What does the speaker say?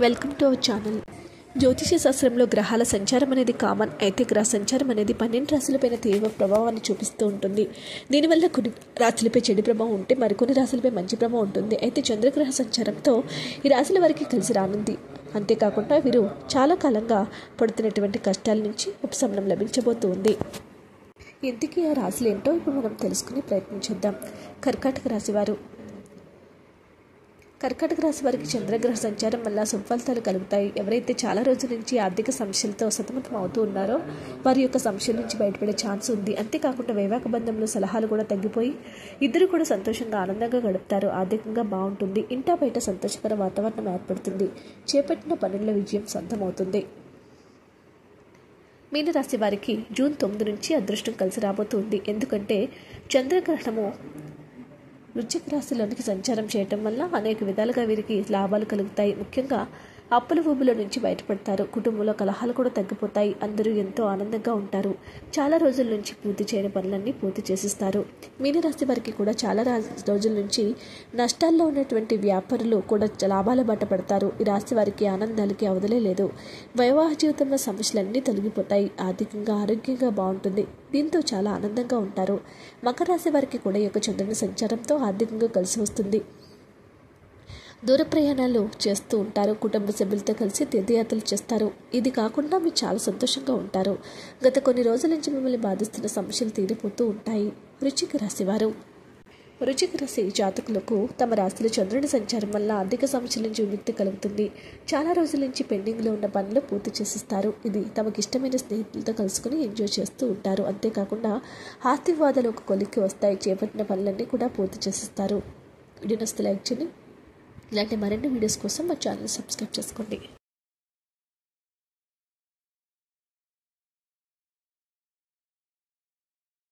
Welcome to our channel. జ్యోతిష శాస్త్రంలో గ్రహాల సంచారం అనేది కామన్. అయితే గ్రహ సంచారం అనేది 12 రాశులపైన తీవ్ర ప్రభావాన్ని చూపిస్తూ ఉంటుంది. దీనివల్ల కొన్ని రాశులపై చెడు ప్రభావం ఉంటే మరికొన్ని రాశులపై మంచి ప్రభావం ఉంటుంది. అయితే చంద్రగ్రహ సంచారంతో ఈ రాశుల వారికి కలిసి రానుంది. అంతేకాకుండా వీరు చాలా కాలంగా పడుతున్నటువంటి కష్టాల నుంచి ఉపశమనం లభించబోతుంది. ఇంతకీ ఆ రాశులు ఏంటో ఇప్పుడు మనం తెలుసుకుని ప్రయత్నించేద్దాం. కర్కాటక రాశి వారికి చంద్రగ్రహ సంచారం వల్ల సుఫలితాలు కలుగుతాయి. ఎవరైతే చాలా రోజుల నుంచి ఆర్థిక సమస్యలతో సతమతం అవుతూ ఉన్నారో వారి యొక్క సమస్యల నుంచి బయటపడే ఛాన్స్ ఉంది. అంతేకాకుండా వైవాహిక బంధంలో సలహాలు కూడా తగ్గిపోయి ఇద్దరు కూడా సంతోషంగా ఆనందంగా గడుపుతారు. ఆర్థికంగా బాగుంటుంది. ఇంటా బయట సంతోషకర వాతావరణం ఏర్పడుతుంది. చేపట్టిన పనుల్లో విజయం సొంతమవుతుంది. మీనరాశి వారికి జూన్ 9 నుంచి అదృష్టం కలిసి రాబోతుంది. ఎందుకంటే చంద్రగ్రహణము వృశ్చిక రాశిలోనికి సంచారం చేయటం వల్ల అనేక విధాలుగా వీరికి లాభాలు కలుగుతాయి. ముఖ్యంగా అప్పుల ఊబిలో నుంచి బయటపడతారు. కుటుంబంలో కలహాలు కూడా తగ్గిపోతాయి. అందరూ ఎంతో ఆనందంగా ఉంటారు. చాలా రోజుల నుంచి పూర్తి చేయని పనులన్నీ పూర్తి చేసిస్తారు. మీనరాశి వారికి కూడా చాలా రోజుల నుంచి నష్టాల్లో ఉన్నటువంటి వ్యాపారులు కూడా లాభాల బాట పడతారు. ఈ రాశి వారికి ఆనందాలకి అవధులే లేదు. వైవాహిక జీవితంలో సమస్యలన్నీ తొలగిపోతాయి. ఆర్థికంగా ఆరోగ్యంగా బాగుంటుంది. దీంతో చాలా ఆనందంగా ఉంటారు. మకర రాశి వారికి కూడా ఈ యొక్క చంద్రుని సంచారంతో ఆర్థికంగా కలిసి వస్తుంది. దూర ప్రయాణాలు చేస్తూ ఉంటారు. కుటుంబ సభ్యులతో కలిసి తీర్థయాత్రలు చేస్తారు. ఇది కాకుండా మీరు చాలా సంతోషంగా ఉంటారు. గత కొన్ని రోజుల నుంచి మిమ్మల్ని బాధిస్తున్న సమస్యలు తీరిపోతూ ఉంటాయి. వృశ్చిక రాశి జాతకులకు తమ రాశిలో చంద్రుని సంచారం వల్ల ఆర్థిక సమస్యల నుంచి విముక్తి కలుగుతుంది. చాలా రోజుల నుంచి పెండింగ్లో ఉన్న పనులు పూర్తి చేసిస్తారు. ఇది తమకు ఇష్టమైన స్నేహితులతో కలుసుకుని ఎంజాయ్ చేస్తూ ఉంటారు. అంతేకాకుండా ఆస్తి వివాదాలు ఒక కొలిక్కి వస్తాయి. చేపట్టిన పనులన్నీ కూడా పూర్తి చేసిస్తారు. వీడియో నచ్చితే లైక్ చేయండి. ఇలాంటి మరిన్ని వీడియోస్ కోసం మా ఛానల్ సబ్స్క్రైబ్ చేసుకోండి.